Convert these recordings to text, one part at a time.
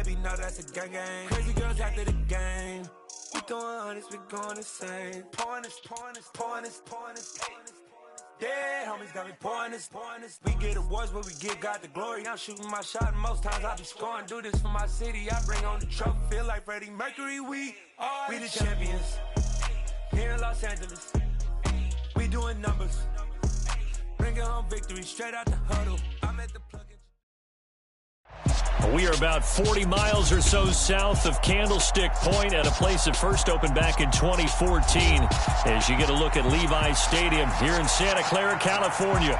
baby, no, that's a gang gang. Crazy girls after the game. We throwing hundreds, we going insane. Pouring this. Dead homies got me pouring this. We get awards, but we give God the glory. I'm shooting my shot, and most times I be scoring. Do this for my city, I bring on the trophy. Feel like Freddie Mercury, we the champions. Here in Los Angeles, we doing numbers. Bringing home victory straight out the huddle. I'm at the plug. We are about 40 miles or so south of Candlestick Point at a place that first opened back in 2014 as you get a look at Levi's Stadium here in Santa Clara, California.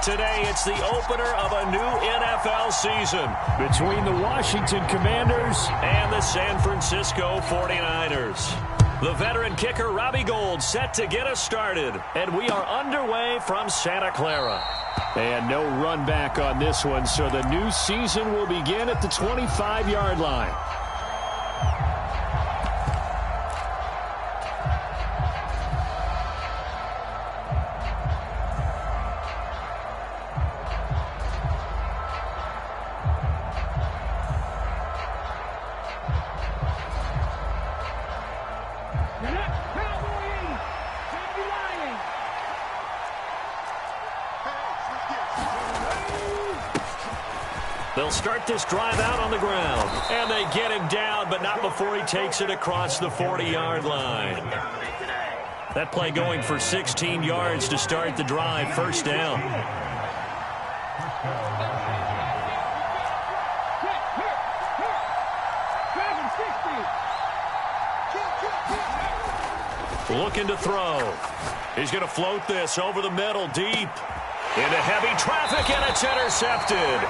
Today, it's the opener of a new NFL season between the Washington Commanders and the San Francisco 49ers. The veteran kicker Robbie Gould set to get us started, and we are underway from Santa Clara. And no run back on this one, so the new season will begin at the 25-yard line. They'll start this drive out on the ground. And they get him down, but not before he takes it across the 40-yard line. That play going for 16 yards to start the drive. First down. Looking to throw. He's going to float this over the middle, deep. Into heavy traffic, and it's intercepted.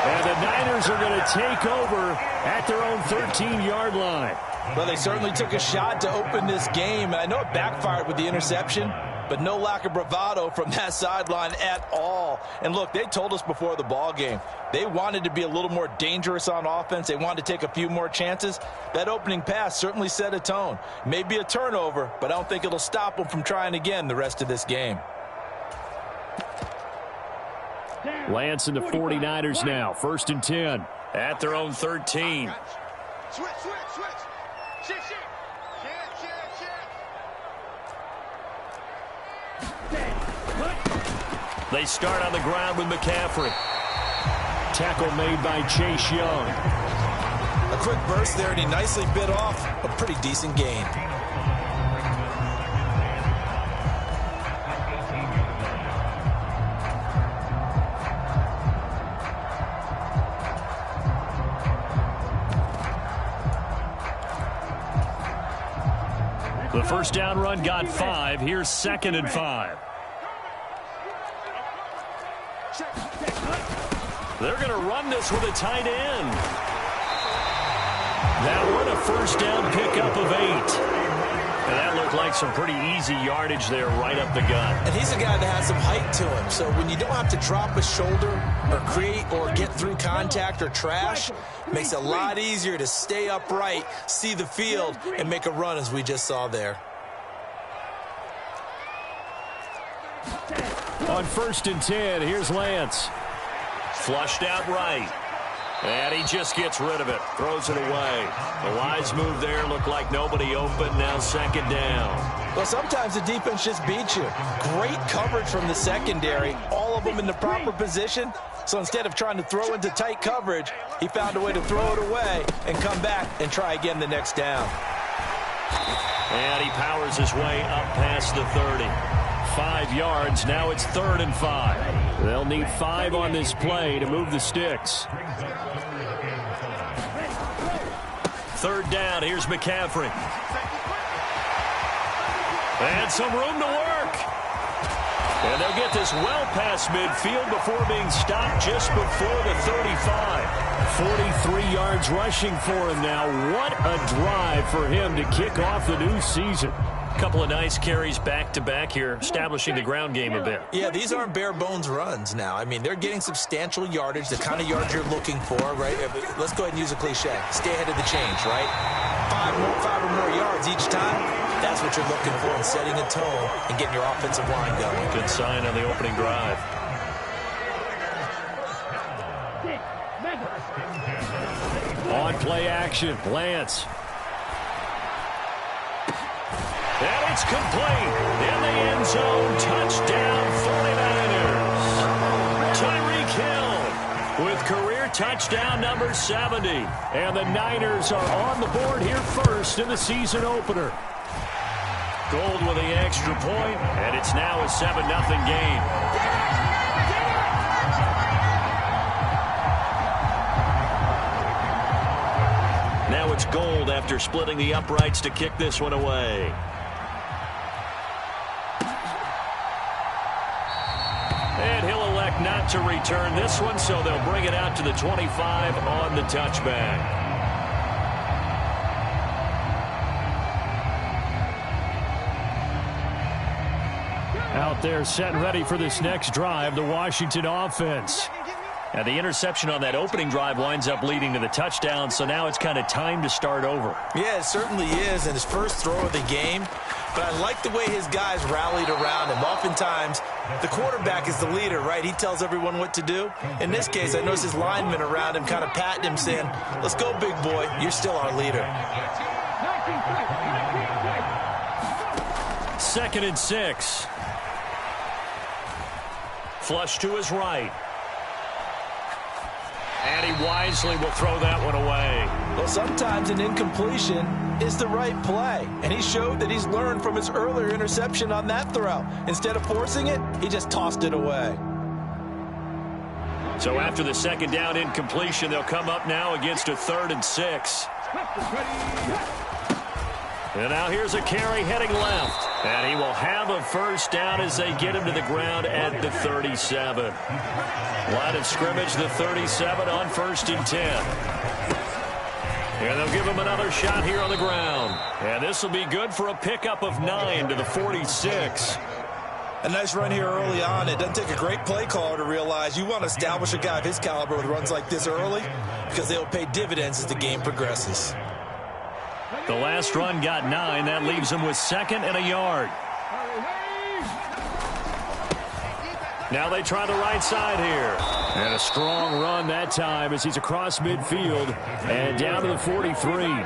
And the Niners are going to take over at their own 13-yard line. Well, they certainly took a shot to open this game. And I know it backfired with the interception, but no lack of bravado from that sideline at all. And look, they told us before the ball game, they wanted to be a little more dangerous on offense. They wanted to take a few more chances. That opening pass certainly set a tone. Maybe a turnover, but I don't think it'll stop them from trying again the rest of this game. Lance and the 49ers now. 1st and 10 at their own 13. Switch. They start on the ground with McCaffrey. Tackle made by Chase Young. A quick burst there, and he nicely bit off a pretty decent gain. The first down run got 5. Here's 2nd and 5. They're going to run this with a tight end. That one a first down pickup of 8. And that looked like some pretty easy yardage there right up the gut. And he's a guy that has some height to him. So when you don't have to drop a shoulder or create or get through contact or trash, it makes it a lot easier to stay upright, see the field, and make a run as we just saw there. On 1st and 10, here's Lance. Flushed out right. And he just gets rid of it. Throws it away. The wise move there. Looked like nobody open. Now 2nd down. Well, sometimes the defense just beats you. Great coverage from the secondary. All of them in the proper position. So instead of trying to throw into tight coverage, he found a way to throw it away and come back and try again the next down. And he powers his way up past the 30. 5 yards. Now it's 3rd and 5. They'll need 5 on this play to move the sticks. 3rd down. Here's McCaffrey. And some room to work. And they'll get this well past midfield before being stopped just before the 35. 43 yards rushing for him now. What a drive for him to kick off the new season. Couple of nice carries back-to-back here, establishing the ground game a bit. Yeah, these aren't bare-bones runs now. I mean, they're getting substantial yardage, the kind of yards you're looking for, right? Let's go ahead and use a cliche. Stay ahead of the change, right? 5 or more yards each time. That's what you're looking for in setting a tone and getting your offensive line going. Good sign on the opening drive. On play action, Lance. And it's complete. In the end zone, touchdown 49ers. Tyreek Hill with career touchdown number 70. And the Niners are on the board here first in the season opener. Gold with the extra point, and it's now a 7-0 game. Now it's Gold after splitting the uprights to kick this one away. And he'll elect not to return this one, so they'll bring it out to the 25 on the touchback. Out there set and ready for this next drive, the Washington offense. And the interception on that opening drive winds up leading to the touchdown, so now it's kind of time to start over. Yeah, it certainly is, and his first throw of the game. But I like the way his guys rallied around him. Oftentimes, the quarterback is the leader, right? He tells everyone what to do. In this case, I noticed his linemen around him kind of patting him, saying, let's go, big boy. You're still our leader. 2nd and 6. Flush to his right. And he wisely will throw that one away. Well, sometimes an incompletion is the right play. And he showed that he's learned from his earlier interception on that throw. Instead of forcing it, he just tossed it away. So after the 2nd down incompletion, they'll come up now against a 3rd and 6. And now here's a carry heading left. And he will have a first down as they get him to the ground at the 37. Line of scrimmage, the 37 on 1st and 10. And they'll give him another shot here on the ground. And this will be good for a pickup of 9 to the 46. A nice run here early on. It doesn't take a great play caller to realize you want to establish a guy of his caliber with runs like this early because they'll pay dividends as the game progresses. The last run got 9. That leaves him with 2nd and a yard. Now they try the right side here. And a strong run that time as he's across midfield and down to the 43.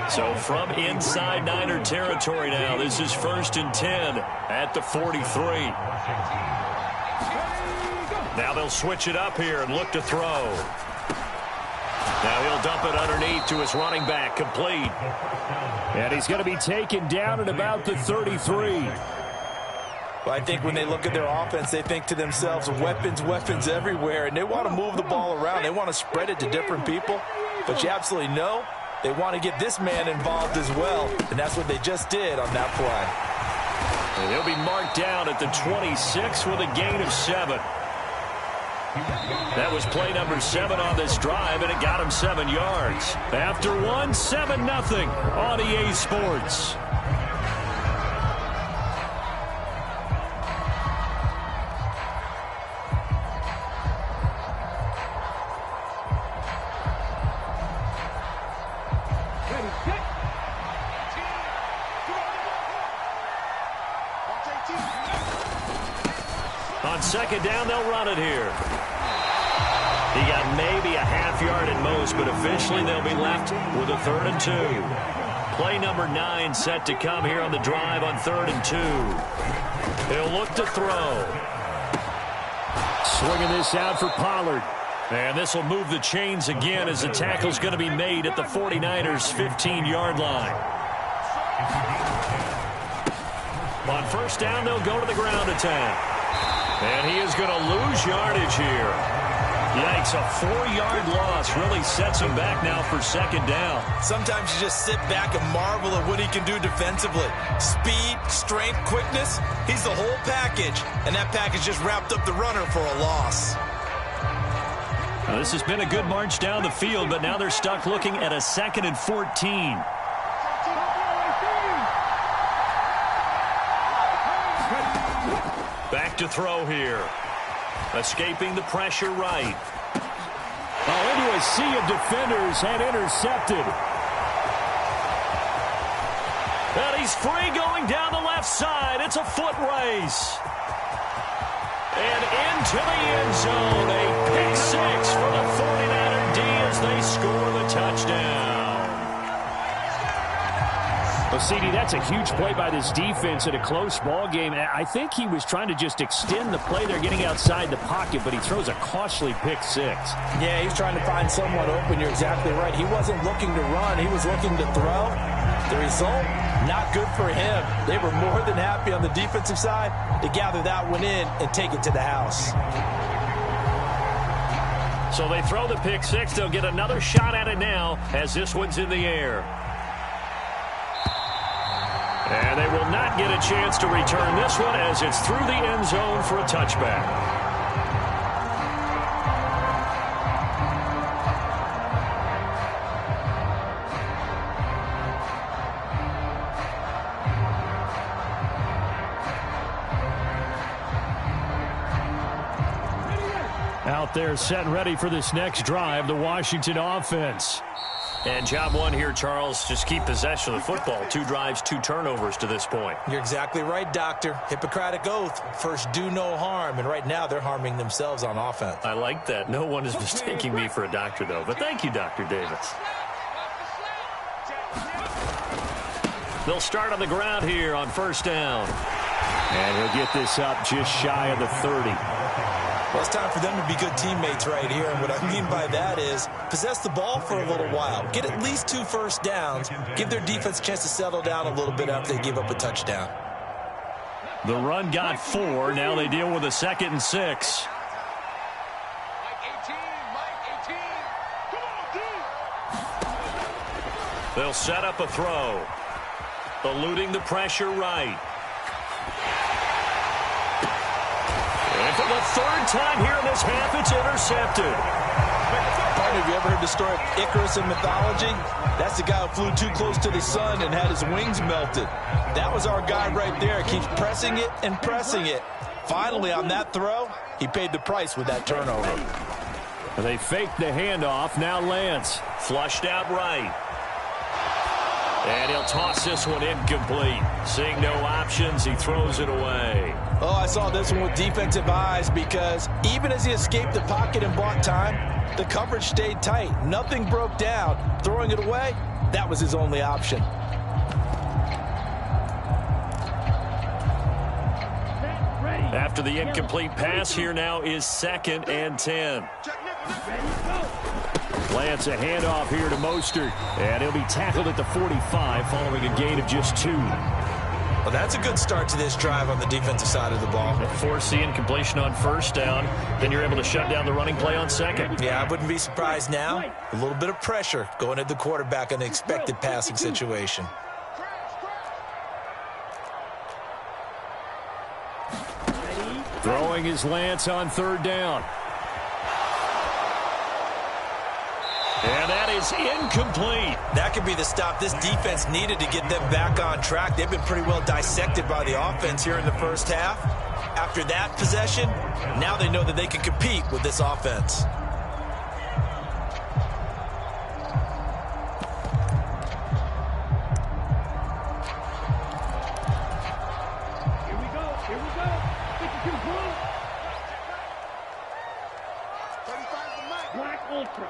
So from inside Niner territory now, this is 1st and 10 at the 43. Now they'll switch it up here and look to throw. Now he'll dump it underneath to his running back, complete. And he's going to be taken down at about the 33. Well, I think when they look at their offense, they think to themselves, weapons, weapons everywhere, and they want to move the ball around. They want to spread it to different people. But you absolutely know they want to get this man involved as well, and that's what they just did on that play. And he'll be marked down at the 26 with a gain of 7. That was play number 7 on this drive, and it got him 7 yards. After 1, 7-0 on EA Sports. On 2nd down, they'll run it here. He got maybe a half yard at most, but officially they'll be left with a 3rd and 2. Play number 9 set to come here on the drive on 3rd and 2. He'll look to throw. Swinging this out for Pollard. And this will move the chains again as the tackle's going to be made at the 49ers' 15-yard line. On 1st down, they'll go to the ground attack. And he is going to lose yardage here. Yikes, a 4-yard loss really sets him back now for 2nd down. Sometimes you just sit back and marvel at what he can do defensively. Speed, strength, quickness, he's the whole package. And that package just wrapped up the runner for a loss. Now, this has been a good march down the field, but now they're stuck looking at a 2nd and 14. Back to throw here. Escaping the pressure right. Into a sea of defenders and intercepted. And he's free going down the left side. It's a foot race. And into the end zone. A pick 6 for the 49er D as they score the touchdown. touchdown. Well, CD, that's a huge play by this defense in a close ball game. I think he was trying to just extend the play. They're getting outside the pocket, but he throws a costly pick six. Yeah, he's trying to find someone open. You're exactly right. He wasn't looking to run. He was looking to throw. The result, not good for him. They were more than happy on the defensive side to gather that one in and take it to the house. So they throw the pick six. They'll get another shot at it now as this one's in the air. And they will not get a chance to return this one as it's through the end zone for a touchback. Out there set and ready for this next drive, the Washington offense. And job one here, Charles, just keep possession of the football. 2 drives, 2 turnovers to this point. You're exactly right, Doctor. Hippocratic oath. First, do no harm. And right now, they're harming themselves on offense. I like that. No one is mistaking me for a doctor, though. But thank you, Dr. Davis. They'll start on the ground here on first down. And he'll get this up just shy of the 30. Well, it's time for them to be good teammates right here. And what I mean by that is possess the ball for a little while. Get at least 2 first downs. Give their defense a chance to settle down a little bit after they give up a touchdown. The run got 4. Now they deal with a 2nd and 6. They'll set up a throw. Eluding the pressure right. And for the 3rd time here in this half, it's intercepted. Partner, have you ever heard the story of Icarus in mythology? That's the guy who flew too close to the sun and had his wings melted. That was our guy right there. Keeps pressing it and pressing it. Finally, on that throw, he paid the price with that turnover. They faked the handoff. Now Lance. Flushed out right. And he'll toss this one incomplete. Seeing no options, he throws it away. Oh, I saw this one with defensive eyes because even as he escaped the pocket and bought time, the coverage stayed tight. Nothing broke down. Throwing it away, that was his only option. After the incomplete pass, here now is 2nd and 10. Lance, a handoff here to Mostert. And he'll be tackled at the 45 following a gain of just 2. Well, that's a good start to this drive on the defensive side of the ball. Force the incompletion on first down. Then you're able to shut down the running play on 2nd. Yeah, I wouldn't be surprised now. A little bit of pressure going at the quarterback in an expected passing situation. Throwing is Lance on 3rd down. And that is incomplete. That could be the stop this defense needed to get them back on track. They've been pretty well dissected by the offense here in the first half. After that possession, now they know that they can compete with this offense. Here we go. 52 blue. 35 to Mike. Black Ultra.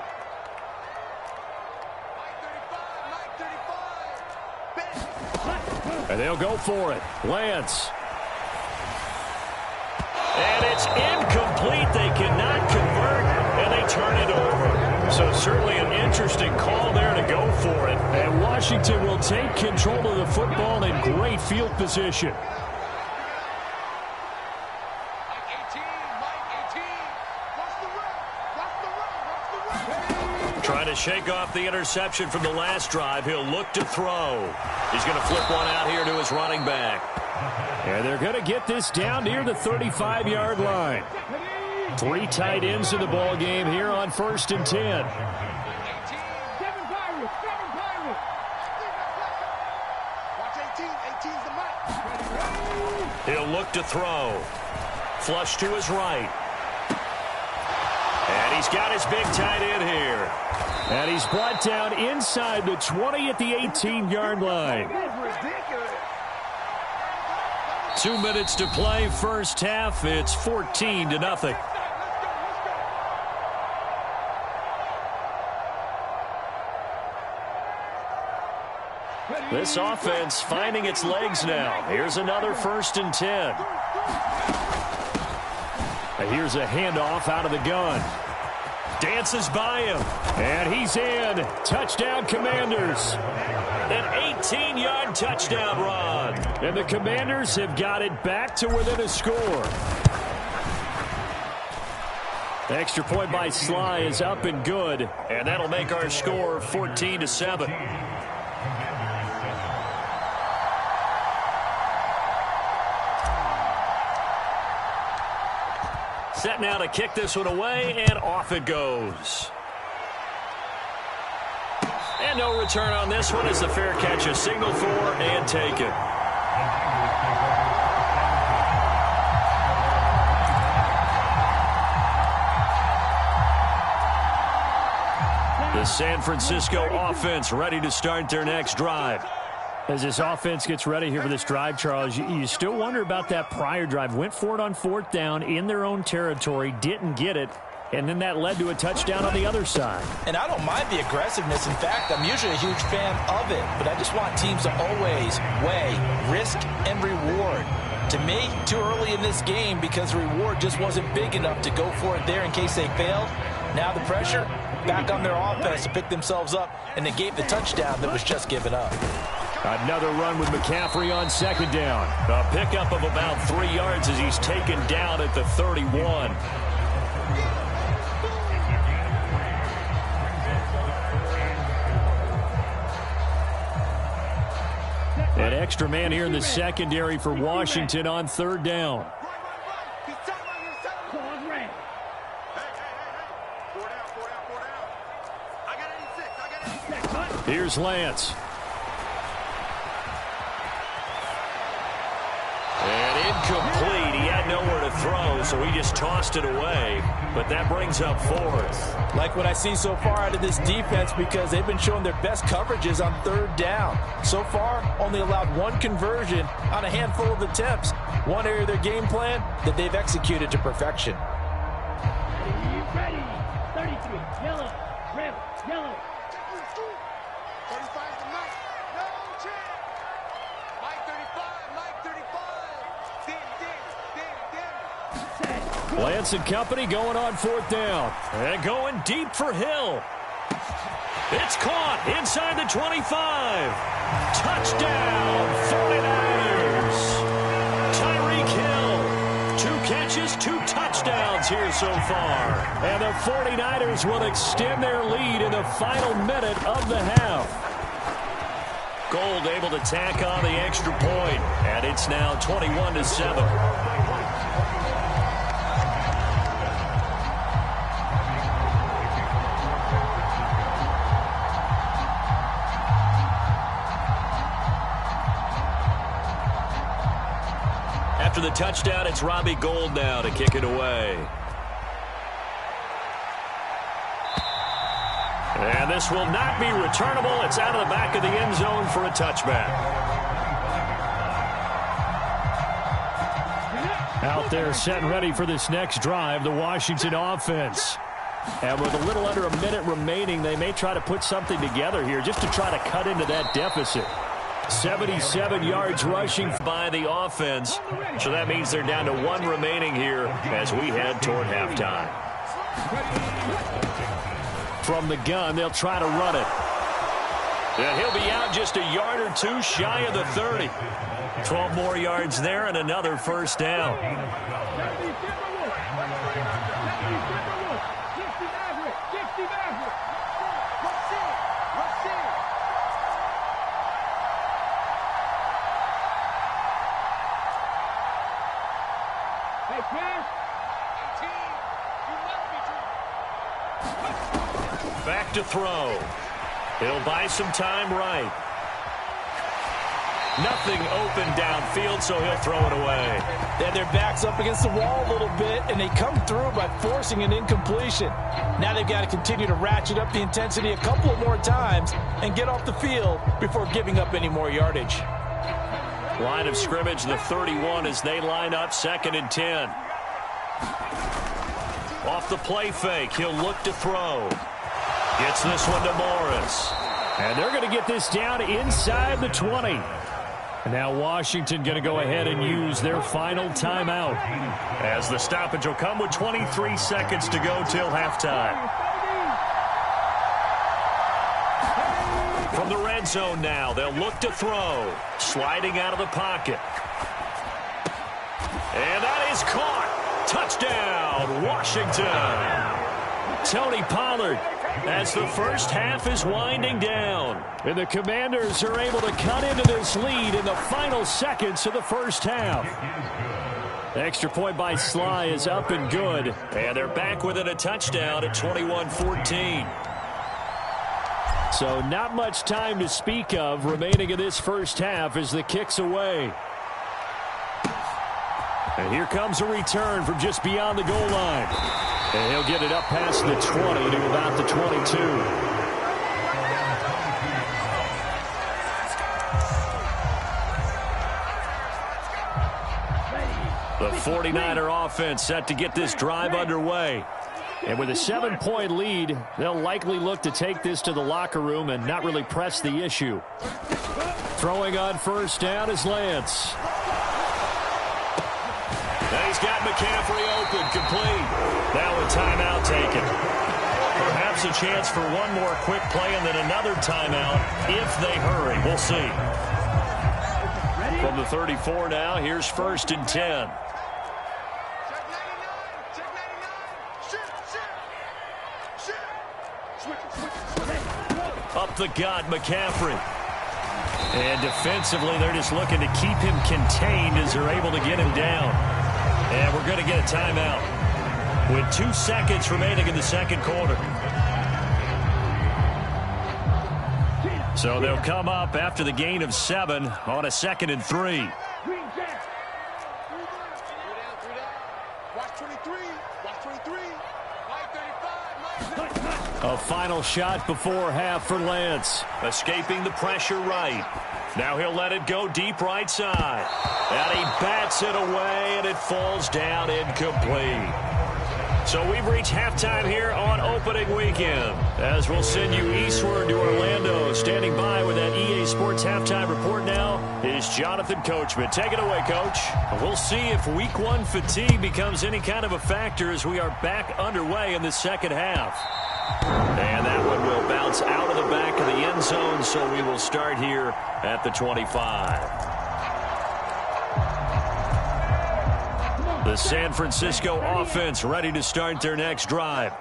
And they'll go for it. Lance. And it's incomplete. They cannot convert, and they turn it over. So certainly an interesting call there to go for it. And Washington will take control of the football in great field position. Trying to shake off the interception from the last drive. He'll look to throw. He's going to flip one out here to his running back. And they're going to get this down near the 35-yard line. 3 tight ends in the ball game here on 1st and 10. He'll look to throw. Flush to his right. And he's got his big tight end here. And he's brought down inside the 20 at the 18-yard line. 2 minutes to play, first half. It's 14-0. This offense finding its legs now. Here's another 1st and 10. Here's a handoff out of the gun. Dances by him. And he's in. Touchdown, Commanders. An 18-yard touchdown run. And the Commanders have got it back to within a score. The extra point by Sly is up and good. And that'll make our score 14-7. Set now to kick this one away, and off it goes. And no return on this one as the fair catch is signaled for and taken. The San Francisco offense ready to start their next drive. As this offense gets ready here for this drive, Charles, you still wonder about that prior drive. Went for it on 4th down in their own territory, didn't get it, and then that led to a touchdown on the other side. And I don't mind the aggressiveness. In fact, I'm usually a huge fan of it, but I just want teams to always weigh risk and reward. To me, too early in this game because the reward just wasn't big enough to go for it there in case they failed. Now the pressure back on their offense to pick themselves up, and they gave the touchdown that was just given up. Another run with McCaffrey on 2nd down. A pickup of about 3 yards as he's taken down at the 31. An extra man here in the secondary for Washington on 3rd down. Here's Lance. Incomplete. He had nowhere to throw, so he just tossed it away. But that brings up 4th. Like what I see so far out of this defense because they've been showing their best coverages on 3rd down. So far, only allowed 1 conversion on a handful of attempts. One area of their game plan that they've executed to perfection. Ready. 33. Yellow. Red. Yellow. 35 to Mike. No chance. Mike 35. Mike 35. Lance and company going on 4th down. And going deep for Hill. It's caught inside the 25. Touchdown, 49ers. Tyreek Hill. 2 catches, 2 touchdowns here so far. And the 49ers will extend their lead in the final minute of the half. Gold able to tack on the extra point. And it's now 21-7. After the touchdown, it's Robbie Gould now to kick it away. And this will not be returnable. It's out of the back of the end zone for a touchback. Out there set and ready for this next drive, the Washington offense. And with a little under a minute remaining, they may try to put something together here just to try to cut into that deficit. 77 yards rushing by the offense. So that means they're down to 1 remaining here as we head toward halftime. From the gun, they'll try to run it. And he'll be out just a yard or 2 shy of the 30. 12 more yards there and another 1st down. Back to throw. He'll buy some time right. Nothing open downfield, so he'll throw it away. Yeah, their back's up against the wall a little bit, and they come through by forcing an incompletion. Now they've got to continue to ratchet up the intensity a couple of more times and get off the field before giving up any more yardage. Line of scrimmage, the 31 as they line up 2nd and 10. Off the play fake, he'll look to throw. Gets this one to Morris. And they're going to get this down inside the 20. And now Washington going to go ahead and use their final timeout, as the stoppage will come with 23 seconds to go till halftime. From the red zone now, they'll look to throw. Sliding out of the pocket. And that is caught. Touchdown, Washington. Tony Pollard, as the first half is winding down. And the Commanders are able to cut into this lead in the final seconds of the first half. The extra point by Sly is up and good. And they're back within a touchdown at 21-14. So not much time to speak of remaining in this first half as the kick's away. And here comes a return from just beyond the goal line. And he'll get it up past the 20 to about the 22. The 49er offense set to get this drive underway. And with a 7-point lead, they'll likely look to take this to the locker room and not really press the issue. Throwing on first down is Lance. Now he's got McCaffrey open, complete. Now a timeout taken. Perhaps a chance for one more quick play and then another timeout if they hurry. We'll see. From the 34 now, here's 1st and 10. Up the gut, McCaffrey. And defensively, they're just looking to keep him contained as they're able to get him down. And we're going to get a timeout with 2 seconds remaining in the second quarter. So they'll come up after the gain of 7 on a 2nd and 3. A final shot before half for Lance. Escaping the pressure right. Now he'll let it go deep right side. And he bats it away, and it falls down incomplete. So we've reached halftime here on opening weekend. As we'll send you eastward to Orlando. Standing by with that EA Sports halftime report now is Jonathan Coachman. Take it away, Coach. We'll see if week 1 fatigue becomes any kind of a factor as we are back underway in the second half. And that one will bounce out of the back of the end zone, so we will start here at the 25. The San Francisco offense ready to start their next drive.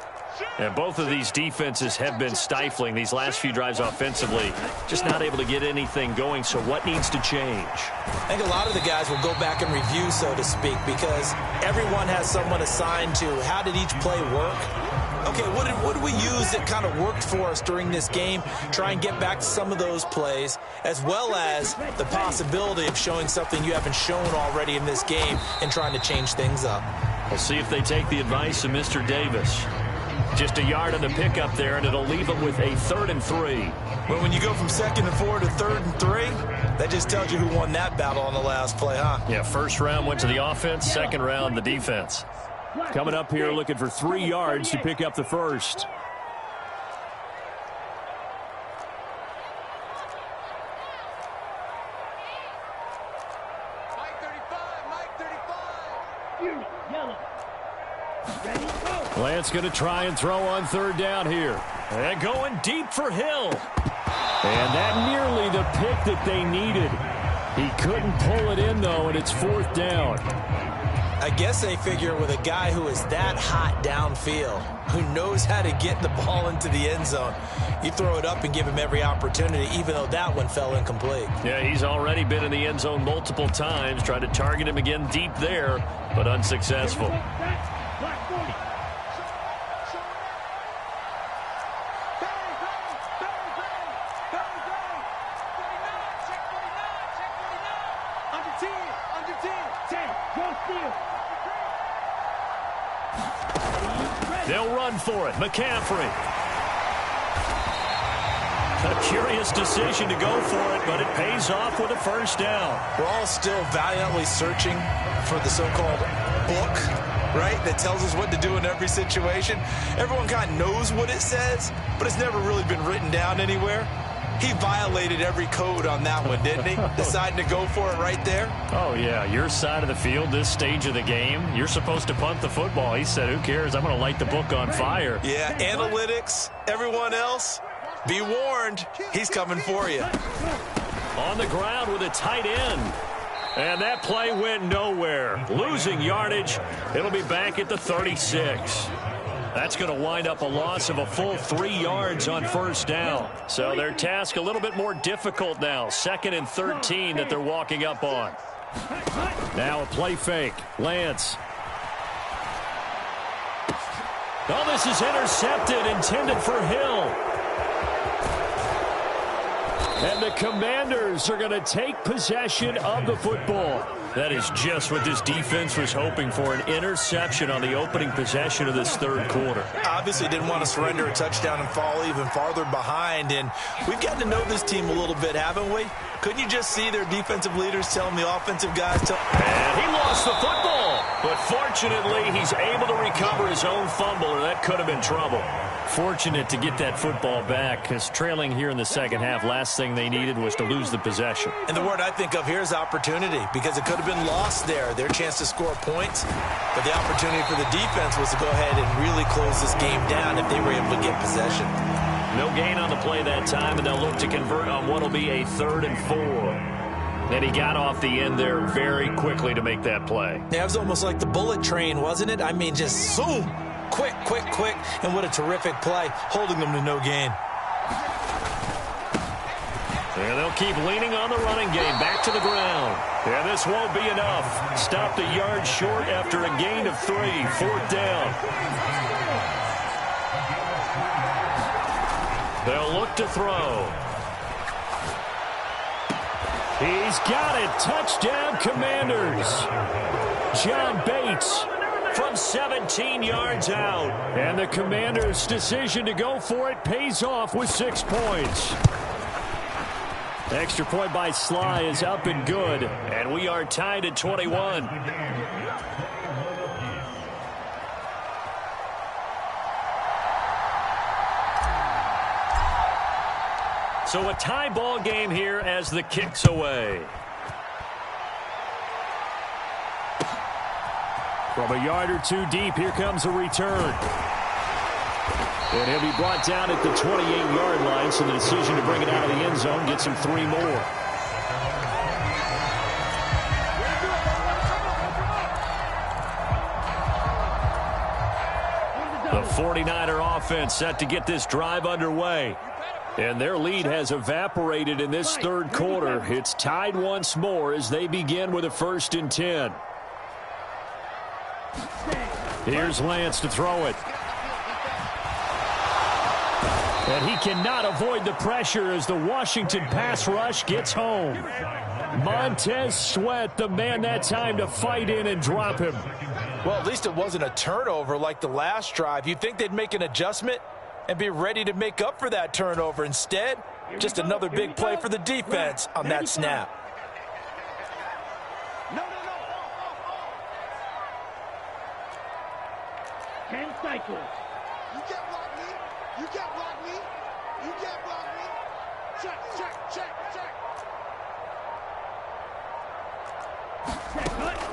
And both of these defenses have been stifling these last few drives offensively. Just not able to get anything going, so what needs to change? I think a lot of the guys will go back and review, so to speak, because everyone has someone assigned to how did each play work. Okay, what did we use that kind of worked for us during this game? Try and get back to some of those plays, as well as the possibility of showing something you haven't shown already in this game and trying to change things up. We'll see if they take the advice of Mr. Davis. Just a yard on the pickup there, and it'll leave them with a 3rd and 3. Well, when you go from 2nd and 4 to 3rd and 3, that just tells you who won that battle on the last play, huh? Yeah, first round went to the offense, second round the defense. Coming up here looking for 3 yards to pick up the first. Lance going to try and throw on 3rd down here. And going deep for Hill. And that nearly the pick that they needed. He couldn't pull it in, though, and it's 4th down. I guess they figure with a guy who is that hot downfield, who knows how to get the ball into the end zone, you throw it up and give him every opportunity, even though that one fell incomplete. Yeah, he's already been in the end zone multiple times, tried to target him again deep there, but unsuccessful. They'll run for it. McCaffrey. A curious decision to go for it, but it pays off with a 1st down. We're all still valiantly searching for the so-called book, right, that tells us what to do in every situation. Everyone kind of knows what it says, but it's never really been written down anywhere. He violated every code on that one, didn't he? Deciding to go for it right there. Oh, yeah. Your side of the field, this stage of the game, you're supposed to punt the football. He said, who cares? I'm going to light the book on fire. Yeah, analytics, everyone else, be warned. He's coming for you. On the ground with a tight end. And that play went nowhere. Losing yardage. It'll be back at the 36. That's going to wind up a loss of a full 3 yards on first down. So their task a little bit more difficult now. 2nd and 13 that they're walking up on. Now a play fake. Lance. Oh, this is intercepted, intended for Hill. And the Commanders are going to take possession of the football. That is just what this defense was hoping for, an interception on the opening possession of this third quarter. Obviously didn't want to surrender a touchdown and fall even farther behind. And we've gotten to know this team a little bit, haven't we? Couldn't you just see their defensive leaders telling the offensive guys to... And he lost the football. But fortunately, he's able to recover his own fumble, or that could have been trouble. Fortunate to get that football back, because trailing here in the second half, last thing they needed was to lose the possession. And the word I think of here is opportunity, because it could have been lost there, their chance to score points. But the opportunity for the defense was to go ahead and really close this game down if they were able to get possession. No gain on the play that time, and they'll look to convert on what will be a 3rd and 4. And he got off the end there very quickly to make that play. Yeah, it was almost like the bullet train, wasn't it? I mean, just zoom. Quick, quick, quick, and what a terrific play, holding them to no gain. And they'll keep leaning on the running game, back to the ground. And this won't be enough. Stopped a yard short after a gain of 3, 4th down. They'll look to throw. He's got it. Touchdown, Commanders. John Bates from 17 yards out. And the Commanders' decision to go for it pays off with 6 points. Extra point by Sly is up and good. And we are tied at 21. So a tie ball game here as the kick's away. From a yard or 2 deep, here comes a return. And he'll be brought down at the 28-yard line, so the decision to bring it out of the end zone gets him 3 more. The 49er offense set to get this drive underway. And their lead has evaporated in this third quarter. It's tied once more as they begin with a 1st and 10. Here's Lance to throw it. And he cannot avoid the pressure as the Washington pass rush gets home. Montez Sweat, the man that time to fight in and drop him. Well, at least it wasn't a turnover like the last drive. You'd think they'd make an adjustment and be ready to make up for that turnover. Instead, just another big play for the defense on that snap. No. 10 cycles. You can't block me. You can't block me. You can't block me. Check.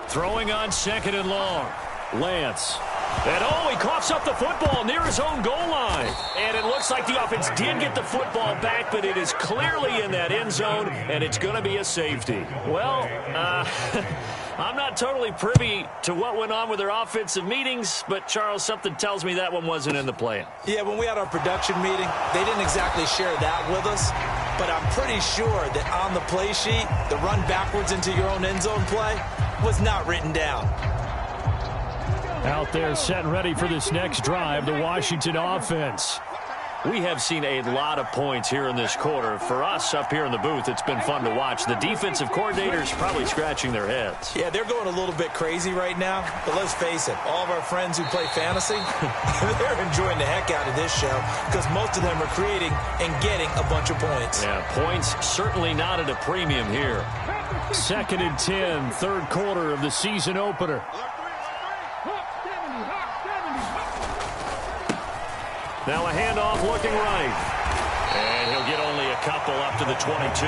Throwing on 2nd and long. Lance. And he coughs up the football near his own goal line. And it looks like the offense did get the football back, but it is clearly in that end zone, and it's going to be a safety. Well, I'm not totally privy to what went on with their offensive meetings, but, Charles, something tells me that one wasn't in the plan. Yeah, when we had our production meeting, they didn't exactly share that with us, but I'm pretty sure that on the play sheet, the run backwards into your own end zone play was not written down. Out there set and ready for this next drive, the Washington offense. We have seen a lot of points here in this quarter. For us up here in the booth, it's been fun to watch. The defensive coordinators probably scratching their heads. Yeah, they're going a little bit crazy right now. But let's face it, all of our friends who play fantasy, they're enjoying the heck out of this show because most of them are creating and getting a bunch of points. Yeah, points certainly not at a premium here. 2nd and 10, third quarter of the season opener. Now a handoff looking right. And he'll get only a couple off to the 22.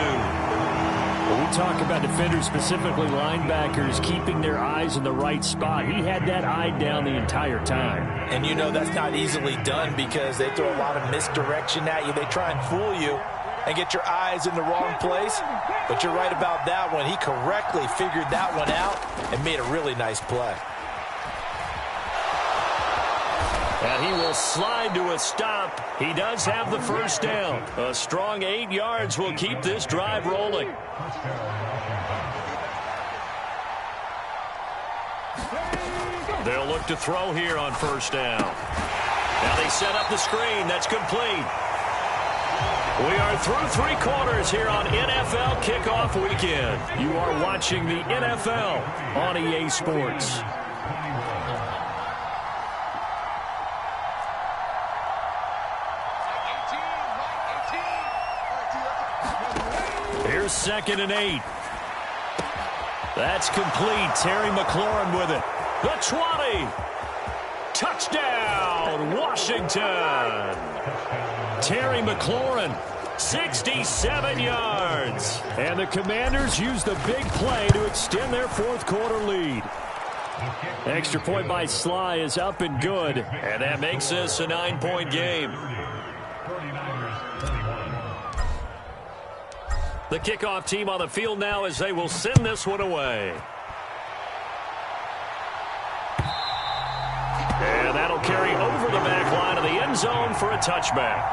When we talk about defenders, specifically linebackers, keeping their eyes in the right spot, he had that eye down the entire time. And you know that's not easily done because they throw a lot of misdirection at you. They try and fool you and get your eyes in the wrong place. But you're right about that one. He correctly figured that one out and made a really nice play. And he will slide to a stop. He does have the first down. A strong 8 yards will keep this drive rolling. They'll look to throw here on first down. Now they set up the screen. That's complete. We are through 3 quarters here on NFL Kickoff Weekend. You are watching the NFL on EA Sports. Here's 2nd and 8. That's complete. Terry McLaurin with it. The 20. Touchdown, Washington. Terry McLaurin, 67 yards. And the Commanders use the big play to extend their 4th quarter lead. Extra point by Sly is up and good. And that makes this a 9-point game. The kickoff team on the field now as they will send this one away. And that'll carry over the back line of the end zone for a touchback.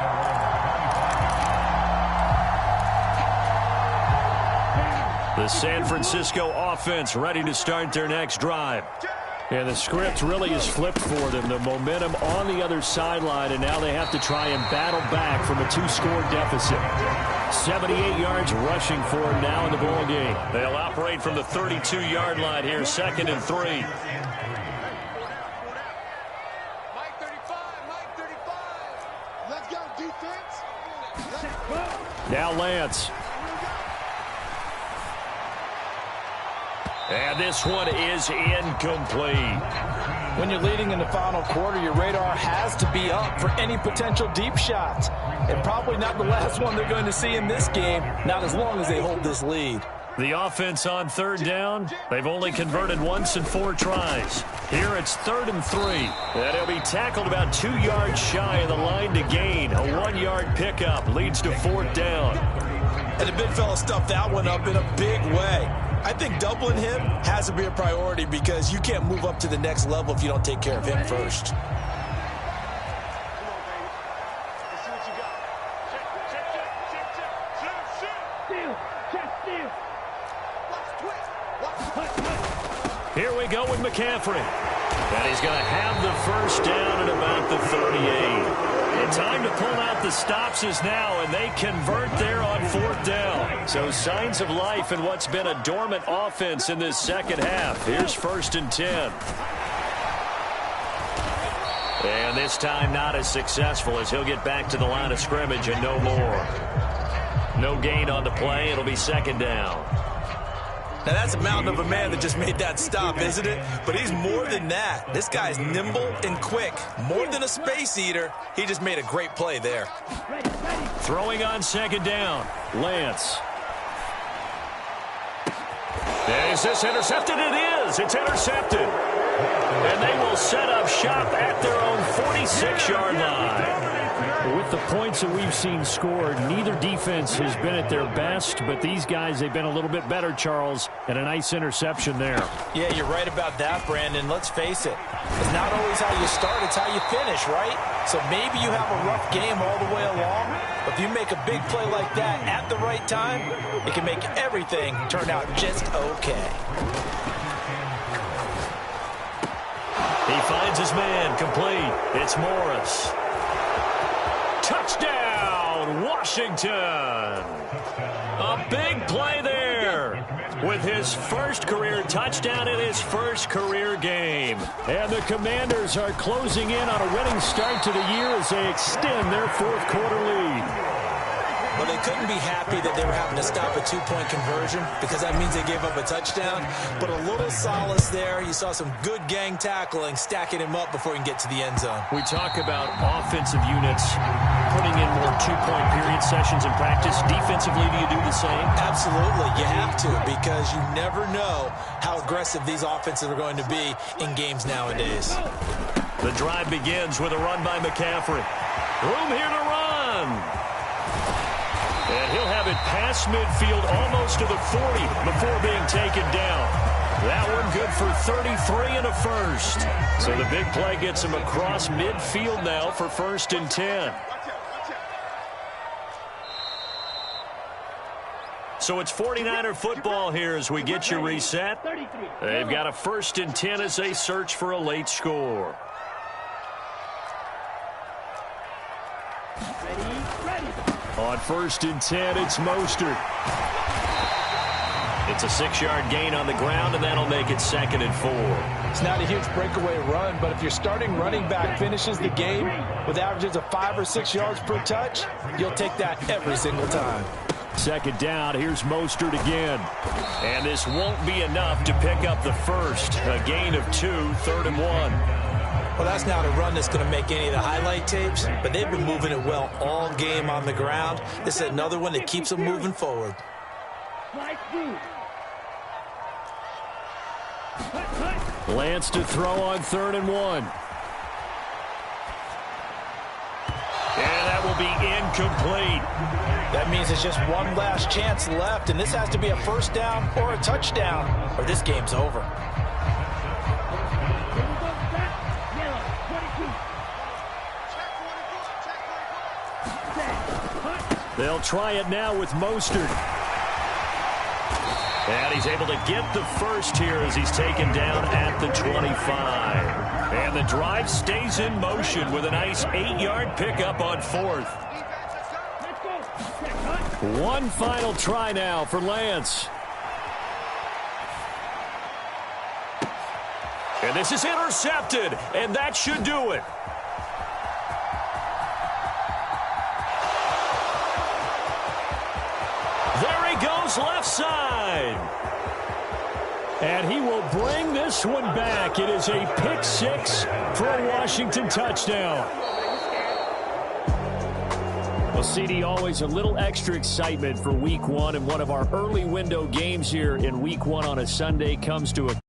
The San Francisco offense ready to start their next drive. And the script really is flipped for them. The momentum on the other sideline, and now they have to try and battle back from a 2-score deficit. 78 yards rushing for him now in the ball game. They'll operate from the 32-yard line here, 2nd and 3. Mike 35. Let's go, defense. Let's go. Now Lance. And this one is incomplete. When you're leading in the final quarter, your radar has to be up for any potential deep shots. And probably not the last one they're going to see in this game, not as long as they hold this lead. The offense on 3rd down, they've only converted once in 4 tries. Here it's 3rd and 3. And he'll be tackled about 2 yards shy of the line to gain. A 1-yard pickup leads to 4th down. And the big fella stuffed that one up in a big way. I think doubling him has to be a priority because you can't move up to the next level if you don't take care of him first. Here we go with McCaffrey. And he's going to have the first down at about the 38. The time to pull out the stops is now, and they convert there on 4th down. So signs of life in what's been a dormant offense in this second half. Here's 1st and 10. And this time not as successful as he'll get back to the line of scrimmage and no more. No gain on the play. It'll be 2nd down. Now, that's a mountain of a man that just made that stop, isn't it? But he's more than that. This guy's nimble and quick. More than a space eater. He just made a great play there. Throwing on 2nd down. Lance. Is this intercepted? It is. It's intercepted. And they will set up shop at their own 46-yard line. With the points that we've seen scored, neither defense has been at their best, but these guys, they've been a little bit better, Charles, and a nice interception there. Yeah, you're right about that, Brandon. Let's face it. It's not always how you start, it's how you finish, right? So maybe you have a rough game all the way along, but if you make a big play like that at the right time, it can make everything turn out just okay. He finds his man, complete. It's Morris. Touchdown, Washington. A big play there with his first career touchdown in his first career game. And the Commanders are closing in on a winning start to the year as they extend their 4th quarter lead. Well, they couldn't be happy that they were having to stop a 2-point conversion because that means they gave up a touchdown. But a little solace there. You saw some good gang tackling, stacking him up before he can get to the end zone. We talk about offensive units putting in more two-point period sessions in practice. Defensively, do you do the same? Absolutely. You have to, because you never know how aggressive these offenses are going to be in games nowadays. The drive begins with a run by McCaffrey. Room here to run. And he'll have it past midfield almost to the 40 before being taken down. That one good for 33 and a first. So the big play gets him across midfield now for 1st and 10. So it's 49er football here as we get you reset. They've got a 1st and 10 as they search for a late score. On 1st and 10, it's Mostert. It's a 6-yard gain on the ground, and that'll make it 2nd and 4. It's not a huge breakaway run, but if your starting running back finishes the game with averages of 5 or 6 yards per touch, you'll take that every single time. 2nd down, here's Mostert again. And this won't be enough to pick up the first. A gain of 2, 3rd and 1. Well, that's not a run that's going to make any of the highlight tapes, but they've been moving it well all game on the ground. This is another one that keeps them moving forward. Lance to throw on 3rd and 1. And that will be incomplete. That means it's just one last chance left, and this has to be a 1st down or a touchdown, or this game's over. They'll try it now with Mostert. And he's able to get the first here as he's taken down at the 25. And the drive stays in motion with a nice 8-yard pickup on 4th. One final try now for Lance. And this is intercepted, and that should do it. There he goes left side. And he will bring this one back. It is a pick 6 for a Washington touchdown. Well, CD, always a little extra excitement for Week 1, and one of our early window games here in Week 1 on a Sunday comes to a